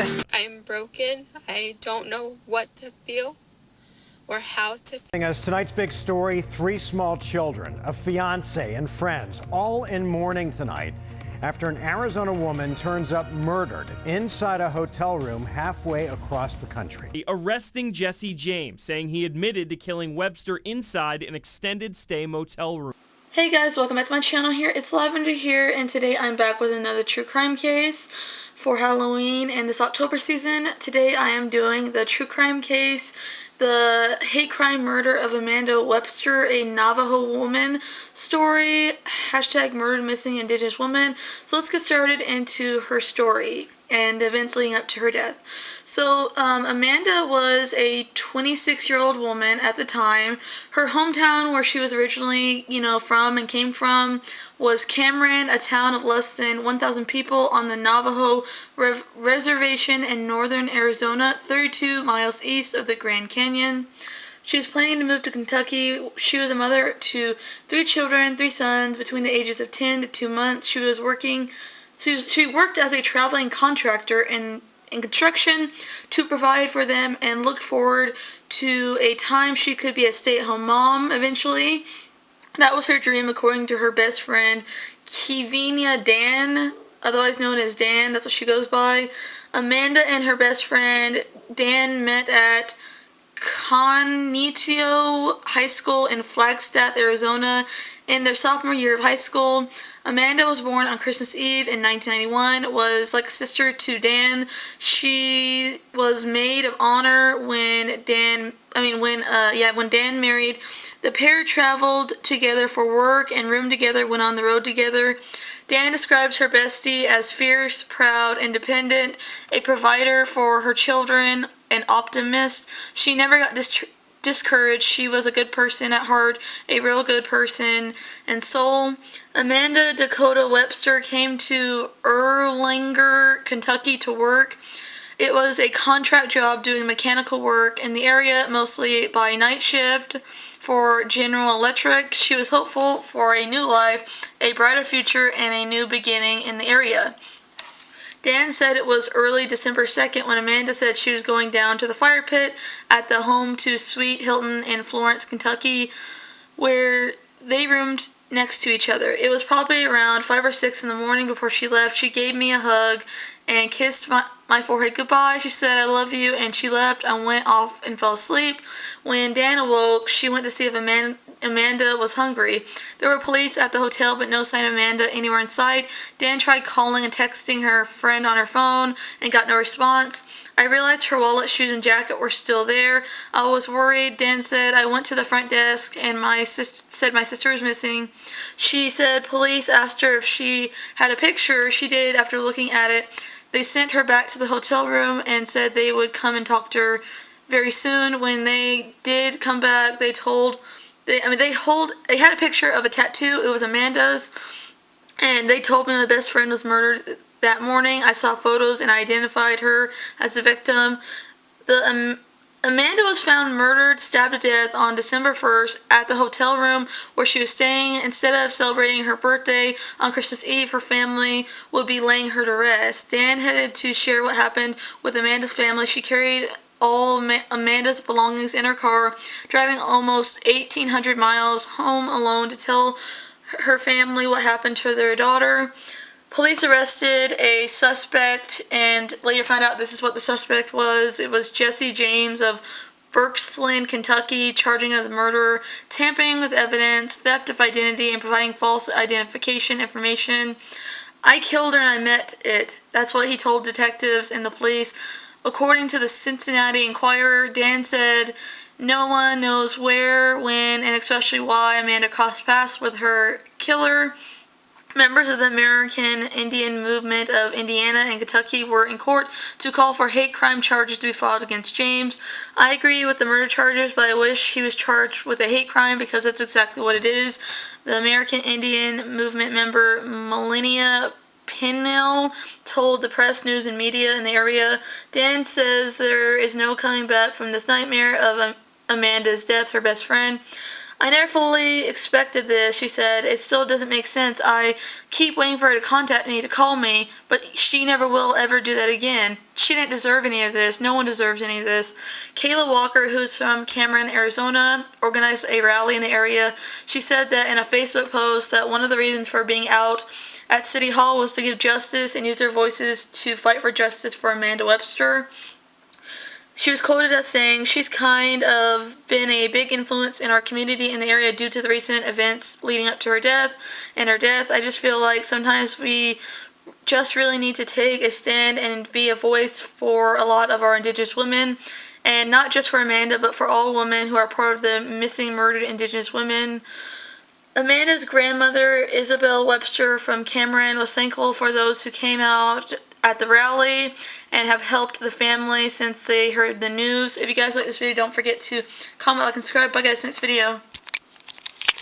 West. I'm broken. I don't know what to feel or how to feel. As tonight's big story, 3 small children, a fiance, and friends, all in mourning tonight after an Arizona woman turns up murdered inside a hotel room halfway across the country. Arresting Jesse James, saying he admitted to killing Webster inside an extended stay motel room. Hey guys, welcome back to my channel here. It's Lavender here, and today I'm back with another true crime case for Halloween and this October season. Today I am doing the true crime case, the hate crime murder of Amanda Webster, a Navajo woman story, hashtag murdered missing indigenous woman. So let's get started into her story and the events leading up to her death. So Amanda was a 26-year-old woman at the time. Her hometown, where she was originally, from and came from, was Cameron, a town of less than 1,000 people on the Navajo reservation in northern Arizona, 32 miles east of the Grand Canyon. She was planning to move to Kentucky. She was a mother to 3 children, 3 sons between the ages of 10 to 2 months. She worked as a traveling contractor in construction to provide for them and looked forward to a time she could be a stay-at-home mom eventually. That was her dream, according to her best friend, Kivinia Dan, otherwise known as Dan. That's what she goes by. Amanda and her best friend, Dan, met at Conitio High School in Flagstaff, Arizona in their sophomore year of high school. Amanda was born on Christmas Eve in 1991, was like a sister to Dan. She was maid of honor when Dan married. The pair traveled together for work and roomed together, went on the road together. Dan describes her bestie as fierce, proud, independent, a provider for her children, an optimist. She never got discouraged. She was a good person at heart, a real good person and soul. Amanda Dakota Webster came to Erlanger, Kentucky to work. It was a contract job doing mechanical work in the area, mostly by night shift for General Electric. She was hopeful for a new life, a brighter future, and a new beginning in the area. Dan said it was early December 2nd when Amanda said she was going down to the fire pit at the Home to Sweet Hilton in Florence, Kentucky, where they roomed next to each other. It was probably around 5 or 6 in the morning before she left. She gave me a hug and kissed my forehead goodbye. She said, "I love you," and she left. I went off and fell asleep. When Dan awoke, she went to see if Amanda was hungry. There were police at the hotel, but no sign of Amanda anywhere in sight. Dan tried calling and texting her friend on her phone and got no response. I realized her wallet, shoes, and jacket were still there. I was worried. Dan said, "I went to the front desk and said my sister was missing." She said police asked her if she had a picture. She did after looking at it. They sent her back to the hotel room and said they would come and talk to her very soon. When they did come back, they had a picture of a tattoo. It was Amanda's, and they told me my best friend was murdered that morning. I saw photos and I identified her as the victim. Amanda was found murdered, stabbed to death on December 1st at the hotel room where she was staying. Instead of celebrating her birthday on Christmas Eve, her family would be laying her to rest. Dan headed to share what happened with Amanda's family. She carried all Amanda's belongings in her car, driving almost 1,800 miles home alone to tell her family what happened to their daughter. Police arrested a suspect and later found out this is what the suspect was. It was Jesse James of Berksland, Kentucky, charging of the murder, tampering with evidence, theft of identity, and providing false identification information. "I killed her and I met it." That's what he told detectives and the police. According to the Cincinnati Enquirer, Dan said no one knows where, when, and especially why Amanda crossed paths with her killer. Members of the American Indian Movement of Indiana and Kentucky were in court to call for hate crime charges to be filed against James. I agree with the murder charges, but I wish he was charged with a hate crime because that's exactly what it is. The American Indian Movement member Melania Pinnell told the press, news, and media in the area. Dan says there is no coming back from this nightmare of Amanda's death, her best friend. I never fully expected this, she said. It still doesn't make sense. I keep waiting for her to contact me, to call me, but she never will ever do that again. She didn't deserve any of this. No one deserves any of this. Kayla Walker, who's from Cameron, Arizona, organized a rally in the area. She said that in a Facebook post that one of the reasons for being out at City Hall was to give justice and use their voices to fight for justice for Amanda Webster. She was quoted as saying, "She's kind of been a big influence in our community in the area due to the recent events leading up to her death and her death. I just feel like sometimes we just really need to take a stand and be a voice for a lot of our Indigenous women, and not just for Amanda, but for all women who are part of the missing, murdered Indigenous women." Amanda's grandmother, Isabel Webster from Cameron, was thankful for those who came out at the rally and have helped the family since they heard the news. If you guys like this video, don't forget to comment, like, and subscribe. Bye guys, next video.